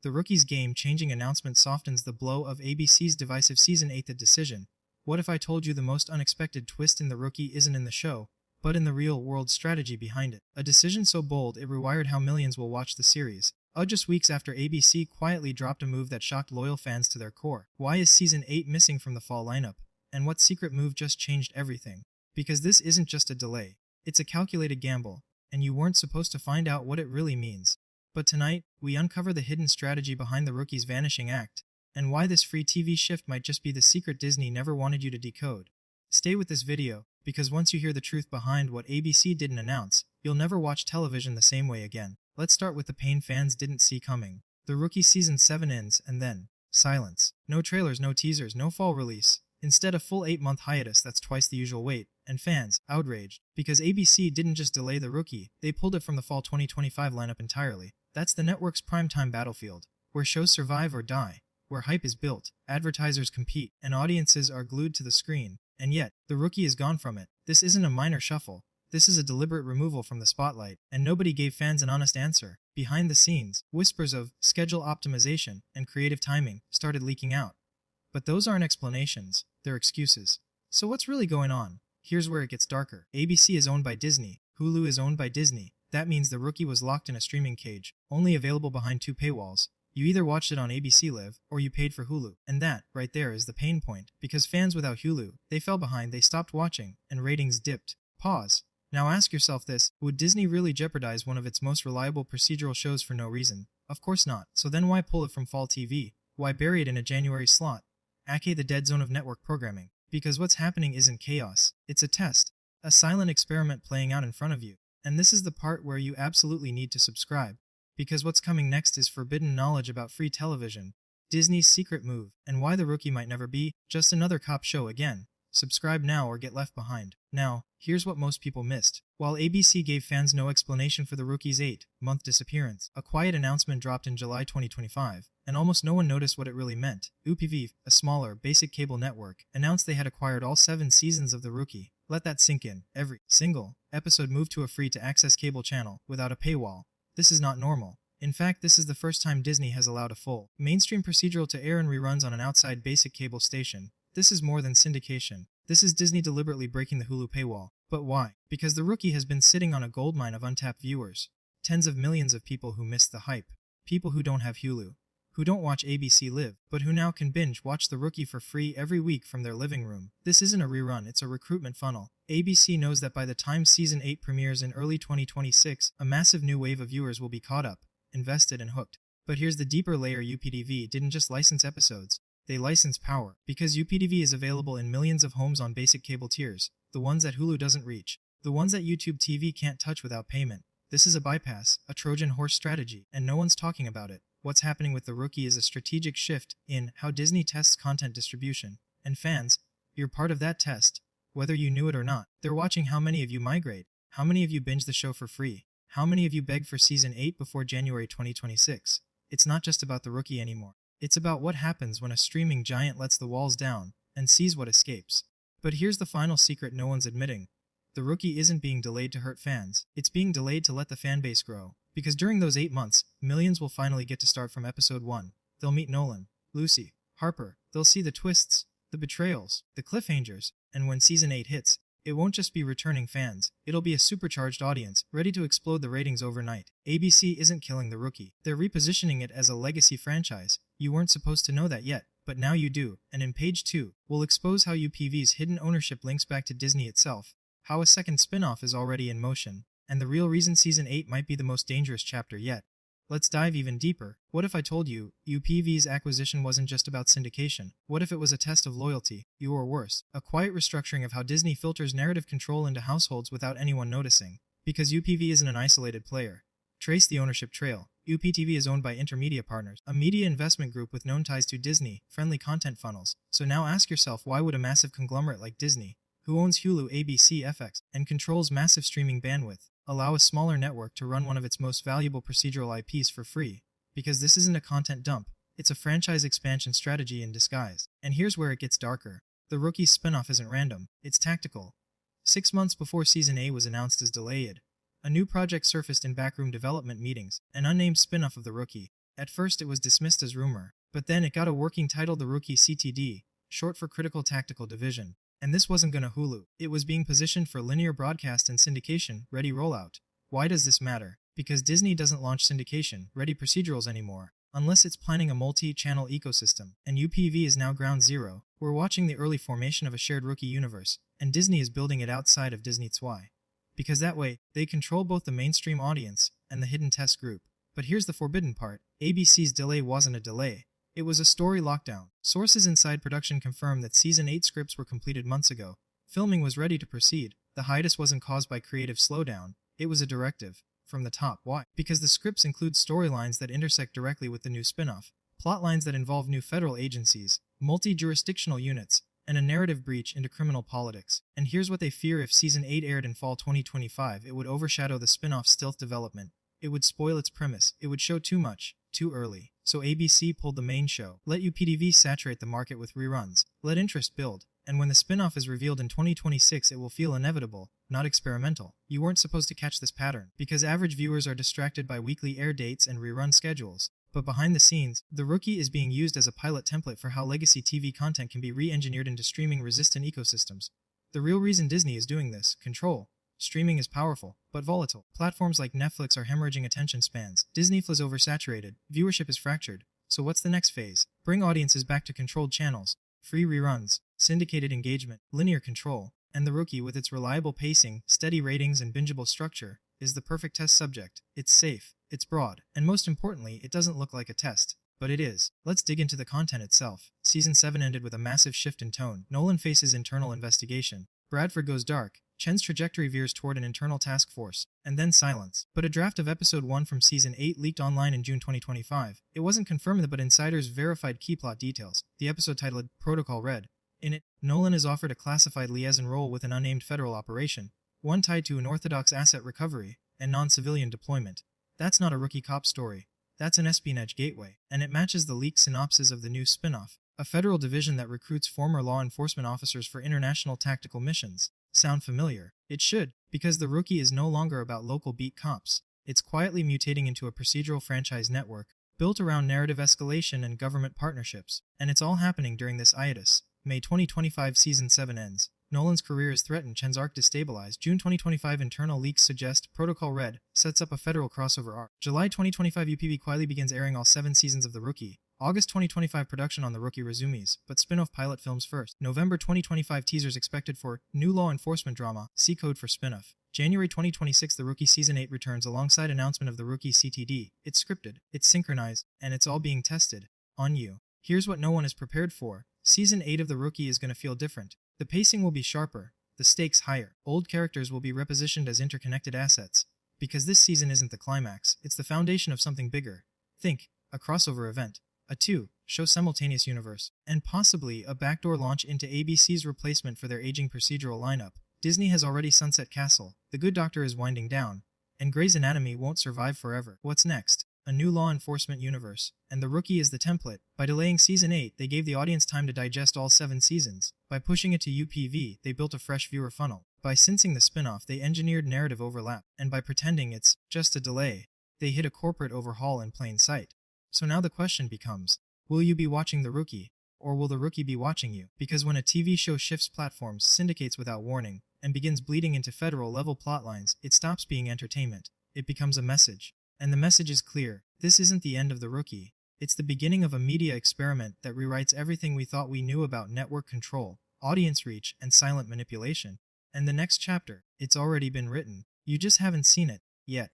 The Rookie's game-changing announcement softens the blow of ABC's divisive Season 8 decision. What if I told you the most unexpected twist in The Rookie isn't in the show, but in the real-world strategy behind it? A decision so bold it rewired how millions will watch the series. Just weeks after ABC quietly dropped a move that shocked loyal fans to their core. Why is Season 8 missing from the fall lineup? And what secret move just changed everything? Because this isn't just a delay. It's a calculated gamble, and you weren't supposed to find out what it really means. But tonight, we uncover the hidden strategy behind The Rookie's vanishing act, and why this free TV shift might just be the secret Disney never wanted you to decode. Stay with this video, because once you hear the truth behind what ABC didn't announce, you'll never watch television the same way again. Let's start with the pain fans didn't see coming. The Rookie Season 7 ends, and then, silence. No trailers, no teasers, no fall release. Instead, a full 8-month hiatus that's twice the usual wait, and fans, outraged. Because ABC didn't just delay The Rookie, they pulled it from the fall 2025 lineup entirely. That's the network's primetime battlefield, where shows survive or die, where hype is built, advertisers compete, and audiences are glued to the screen. And yet, The Rookie is gone from it. This isn't a minor shuffle. This is a deliberate removal from the spotlight, and nobody gave fans an honest answer. Behind the scenes, whispers of schedule optimization and creative timing started leaking out. But those aren't explanations, they're excuses. So what's really going on? Here's where it gets darker. ABC is owned by Disney. Hulu is owned by Disney. That means The Rookie was locked in a streaming cage, only available behind 2 paywalls. You either watched it on ABC Live, or you paid for Hulu. And that, right there, is the pain point. Because fans without Hulu, they fell behind, they stopped watching, and ratings dipped. Pause. Now ask yourself this, would Disney really jeopardize one of its most reliable procedural shows for no reason? Of course not. So then why pull it from fall TV? Why bury it in a January slot? aka the dead zone of network programming. Because what's happening isn't chaos, it's a test. A silent experiment playing out in front of you. And this is the part where you absolutely need to subscribe. Because what's coming next is forbidden knowledge about free television, Disney's secret move, and why The Rookie might never be just another cop show again. Subscribe now or get left behind. Now, here's what most people missed. While ABC gave fans no explanation for The Rookie's 8-month disappearance, a quiet announcement dropped in July 2025, and almost no one noticed what it really meant. UPV, a smaller, basic cable network, announced they had acquired all 7 seasons of The Rookie. Let that sink in. Every single episode moved to a free-to-access cable channel, without a paywall. This is not normal. In fact, this is the first time Disney has allowed a full, mainstream procedural to air in reruns on an outside basic cable station. This is more than syndication. This is Disney deliberately breaking the Hulu paywall. But why? Because The Rookie has been sitting on a goldmine of untapped viewers. Tens of millions of people who missed the hype. People who don't have Hulu. Who don't watch ABC Live, but who now can binge watch The Rookie for free every week from their living room. This isn't a rerun, it's a recruitment funnel. ABC knows that by the time Season 8 premieres in early 2026, a massive new wave of viewers will be caught up, invested and hooked. But here's the deeper layer. UPTV didn't just license episodes. They license power, because UPTV is available in millions of homes on basic cable tiers, the ones that Hulu doesn't reach, the ones that YouTube TV can't touch without payment. This is a bypass, a Trojan horse strategy, and no one's talking about it. What's happening with The Rookie is a strategic shift in how Disney tests content distribution. And fans, you're part of that test. Whether you knew it or not, they're watching how many of you migrate, how many of you binge the show for free, how many of you beg for Season 8 before January 2026. It's not just about The Rookie anymore. It's about what happens when a streaming giant lets the walls down and sees what escapes. But here's the final secret no one's admitting. The Rookie isn't being delayed to hurt fans. It's being delayed to let the fanbase grow. Because during those 8 months, millions will finally get to start from episode 1. They'll meet Nolan, Lucy, Harper. They'll see the twists, the betrayals, the cliffhangers. And when Season 8 hits, it won't just be returning fans. It'll be a supercharged audience, ready to explode the ratings overnight. ABC isn't killing The Rookie. They're repositioning it as a legacy franchise. You weren't supposed to know that yet, but now you do. And in page 2, we'll expose how UPV's hidden ownership links back to Disney itself, how a second spin-off is already in motion, and the real reason Season 8 might be the most dangerous chapter yet. Let's dive even deeper. What if I told you, UPV's acquisition wasn't just about syndication? What if it was a test of loyalty, or worse, a quiet restructuring of how Disney filters narrative control into households without anyone noticing? Because UPV isn't an isolated player. Trace the ownership trail. UPTV is owned by Intermedia Partners, a media investment group with known ties to Disney, friendly content funnels. So now ask yourself, why would a massive conglomerate like Disney, who owns Hulu, ABC, FX, and controls massive streaming bandwidth, allow a smaller network to run one of its most valuable procedural IPs for free? Because this isn't a content dump, it's a franchise expansion strategy in disguise. And here's where it gets darker. The Rookie spinoff isn't random, it's tactical. 6 months before Season 8 was announced as delayed, a new project surfaced in backroom development meetings, an unnamed spin-off of The Rookie. At first it was dismissed as rumor, but then it got a working title, The Rookie CTD, short for Critical Tactical Division. And this wasn't gonna Hulu. It was being positioned for linear broadcast and syndication, ready rollout. Why does this matter? Because Disney doesn't launch syndication, ready procedurals anymore, unless it's planning a multi-channel ecosystem, and UPV is now ground zero. We're watching the early formation of a shared rookie universe, and Disney is building it outside of Disney XY. Because that way, they control both the mainstream audience and the hidden test group. But here's the forbidden part. ABC's delay wasn't a delay. It was a story lockdown. Sources inside production confirm that Season 8 scripts were completed months ago. Filming was ready to proceed. The hiatus wasn't caused by creative slowdown. It was a directive. From the top. Why? Because the scripts include storylines that intersect directly with the new spin-off, plotlines that involve new federal agencies, multi-jurisdictional units, and a narrative breach into criminal politics. And here's what they fear: if Season 8 aired in fall 2025, it would overshadow the spin-off's stealth development. It would spoil its premise. It would show too much, too early. So ABC pulled the main show. Let UPTV saturate the market with reruns. Let interest build. And when the spin-off is revealed in 2026, it will feel inevitable, not experimental. You weren't supposed to catch this pattern, because average viewers are distracted by weekly air dates and rerun schedules. But behind the scenes, The Rookie is being used as a pilot template for how legacy TV content can be re-engineered into streaming-resistant ecosystems. The real reason Disney is doing this: control. Streaming is powerful, but volatile. Platforms like Netflix are hemorrhaging attention spans. Disney is oversaturated. Viewership is fractured. So what's the next phase? Bring audiences back to controlled channels. Free reruns, syndicated engagement, linear control. And The Rookie, with its reliable pacing, steady ratings, and bingeable structure, is the perfect test subject. It's safe, it's broad, and most importantly, it doesn't look like a test. But it is. Let's dig into the content itself. Season 7 ended with a massive shift in tone. Nolan faces internal investigation. Bradford goes dark. Chen's trajectory veers toward an internal task force, and then silence. But a draft of Episode 1 from Season 8 leaked online in June 2025. It wasn't confirmed, but insiders verified key plot details. The episode titled Protocol Red. In it, Nolan is offered a classified liaison role with an unnamed federal operation, one tied to unorthodox asset recovery and non-civilian deployment. That's not a rookie cop story. That's an espionage gateway, and it matches the leaked synopsis of the new spin-off, a federal division that recruits former law enforcement officers for international tactical missions. Sound familiar? It should, because The Rookie is no longer about local beat cops. It's quietly mutating into a procedural franchise network, built around narrative escalation and government partnerships. And it's all happening during this hiatus. May 2025 Season 7 ends. Nolan's career is threatened, Chen's arc destabilized. June 2025 internal leaks suggest Protocol Red sets up a federal crossover arc. July 2025 UPB quietly begins airing all 7 seasons of The Rookie. August 2025 production on The Rookie resumes, but spin-off pilot films first. November 2025 teasers expected for new law enforcement drama, see code for spin-off. January 2026 The Rookie Season 8 returns alongside announcement of The Rookie CTD. It's scripted, it's synchronized, and it's all being tested on you. Here's what no one is prepared for. Season 8 of The Rookie is going to feel different. The pacing will be sharper, the stakes higher. Old characters will be repositioned as interconnected assets. Because this season isn't the climax, it's the foundation of something bigger. Think, a crossover event. A 2-show simultaneous universe, and possibly a backdoor launch into ABC's replacement for their aging procedural lineup. Disney has already sunset Castle, The Good Doctor is winding down, and Grey's Anatomy won't survive forever. What's next? A new law enforcement universe, and The Rookie is the template. By delaying Season 8, they gave the audience time to digest all 7 seasons. By pushing it to UPV, they built a fresh viewer funnel. By sensing the spin-off, they engineered narrative overlap, and by pretending it's just a delay, they hid a corporate overhaul in plain sight. So now the question becomes, will you be watching The Rookie, or will The Rookie be watching you? Because when a TV show shifts platforms, syndicates without warning, and begins bleeding into federal-level plotlines, it stops being entertainment. It becomes a message. And the message is clear. This isn't the end of The Rookie. It's the beginning of a media experiment that rewrites everything we thought we knew about network control, audience reach, and silent manipulation. And the next chapter, it's already been written. You just haven't seen it yet.